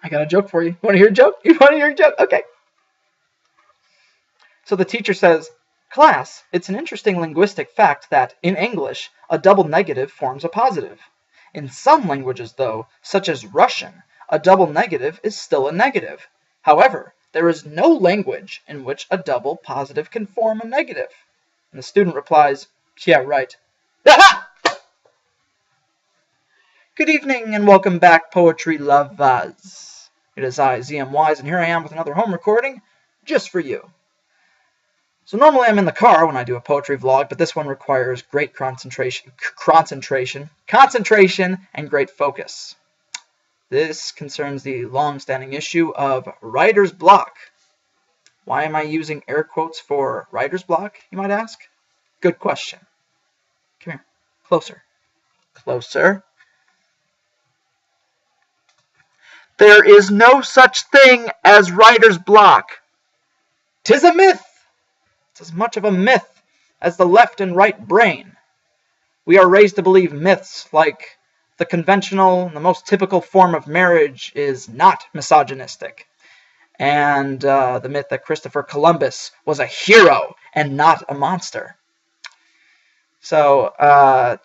I got a joke for you. You want to hear a joke? You want to hear a joke? Okay. So the teacher says, class, it's an interesting linguistic fact that, in English, a double negative forms a positive. In some languages, though, such as Russian, a double negative is still a negative. However, there is no language in which a double positive can form a negative. And the student replies, yeah, right. Aha! Good evening and welcome back, Poetry Lovers. It is I, ZM Wise, and here I am with another home recording just for you. So normally I'm in the car when I do a poetry vlog, but this one requires great concentration, and great focus. This concerns the long-standing issue of writer's block. Why am I using air quotes for writer's block, you might ask? Good question. Come here. Closer. Closer. There is no such thing as writer's block. 'Tis a myth. It's as much of a myth as the left and right brain. We are raised to believe myths like the conventional, the most typical form of marriage is not misogynistic, and the myth that Christopher Columbus was a hero and not a monster. So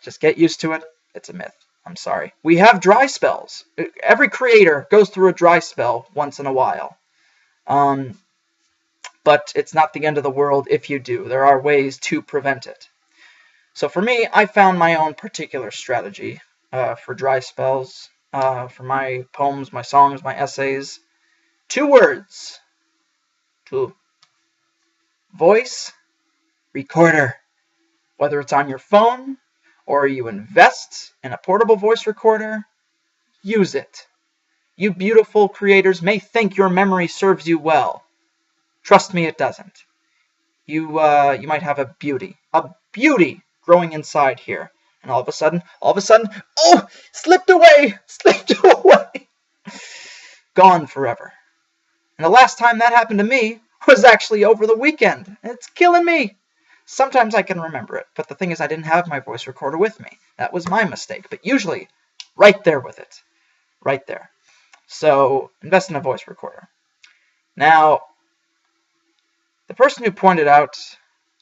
just get used to it. It's a myth. I'm sorry. We have dry spells. Every creator goes through a dry spell once in a while. But it's not the end of the world if you do. There are ways to prevent it. So for me, I found my own particular strategy for dry spells, for my poems, my songs, my essays. 2 words. 2. Voice recorder. Whether it's on your phone or you invest in a portable voice recorder, use it. You beautiful creators may think your memory serves you well. Trust me, it doesn't. You might have a beauty growing inside here, and all of a sudden, oh, slipped away, gone forever. And the last time that happened to me was actually over the weekend. It's killing me. Sometimes I can remember it, but the thing is I didn't have my voice recorder with me. That was my mistake, but usually right there with it. Right there. So invest in a voice recorder. Now, the person who pointed out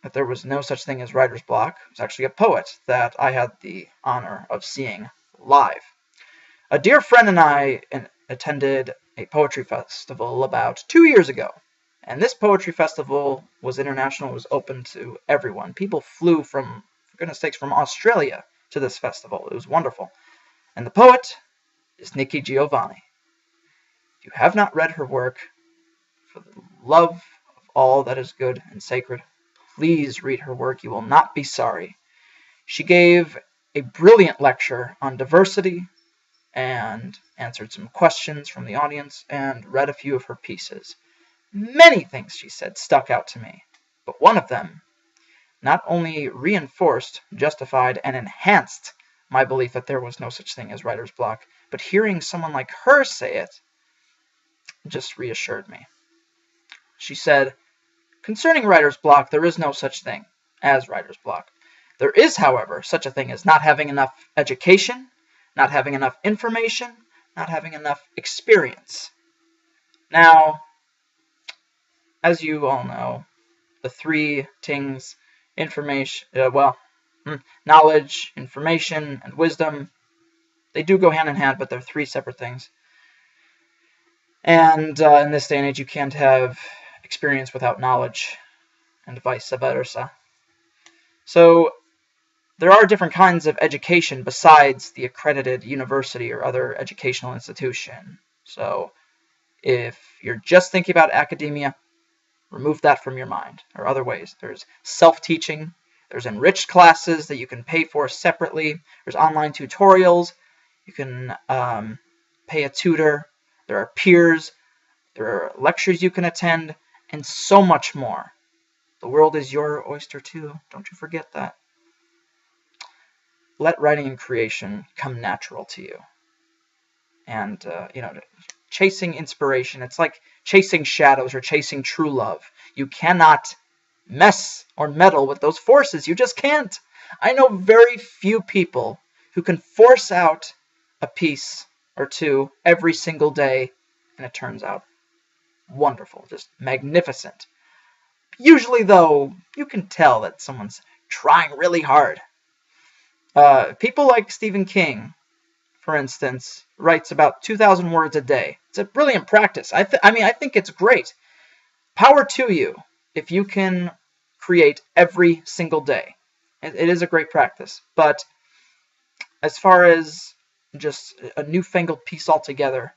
that there was no such thing as writer's block was actually a poet that I had the honor of seeing live. A dear friend and I attended a poetry festival about 2 years ago. And this poetry festival was international. It was open to everyone. People flew from, for goodness sakes, from Australia to this festival. It was wonderful. And the poet is Nikki Giovanni. If you have not read her work, for the love of all that is good and sacred, please read her work. You will not be sorry. She gave a brilliant lecture on diversity and answered some questions from the audience and read a few of her pieces. Many things she said stuck out to me, but one of them not only reinforced, justified, and enhanced my belief that there was no such thing as writer's block, but hearing someone like her say it just reassured me. She said, concerning writer's block, there is no such thing as writer's block. There is, however, such a thing as not having enough education, not having enough information, not having enough experience. Now, as you all know, the 3 things, knowledge, information, and wisdom, they do go hand in hand, but they're 3 separate things. And in this day and age, you can't have experience without knowledge, and vice versa. So there are different kinds of education besides the accredited university or other educational institution. So if you're just thinking about academia, remove that from your mind. There are other ways. There's self-teaching. There's enriched classes that you can pay for separately. There's online tutorials. You can pay a tutor. There are peers. There are lectures you can attend, and so much more. The world is your oyster too. Don't you forget that. Let writing and creation come natural to you. And, chasing inspiration, it's like chasing shadows or chasing true love. You cannot mess or meddle with those forces. You just can't. I know very few people who can force out a piece or 2 every single day and it turns out wonderful, just magnificent. Usually, though, you can tell that someone's trying really hard. People like Stephen King, for instance, writes about 2,000 words a day. It's a brilliant practice. I think it's great. Power to you if you can create every single day. It is a great practice. But as far as just a newfangled piece altogether,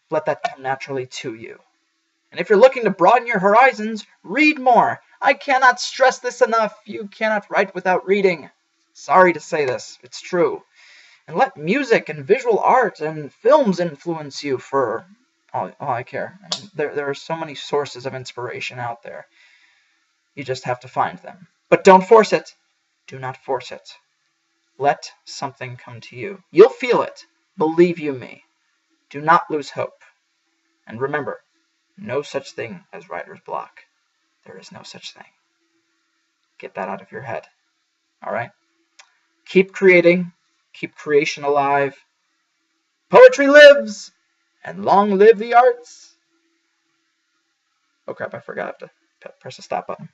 let that come naturally to you. And if you're looking to broaden your horizons, read more. I cannot stress this enough. You cannot write without reading. Sorry to say this. It's true. And let music and visual art and films influence you for all I care. I mean, there are so many sources of inspiration out there. You just have to find them. But don't force it. Do not force it. Let something come to you. You'll feel it. Believe you me. Do not lose hope. And remember, no such thing as writer's block. There is no such thing. Get that out of your head. All right? Keep creating. Keep creation alive. Poetry lives, and long live the arts. Oh crap, I forgot to press the stop button.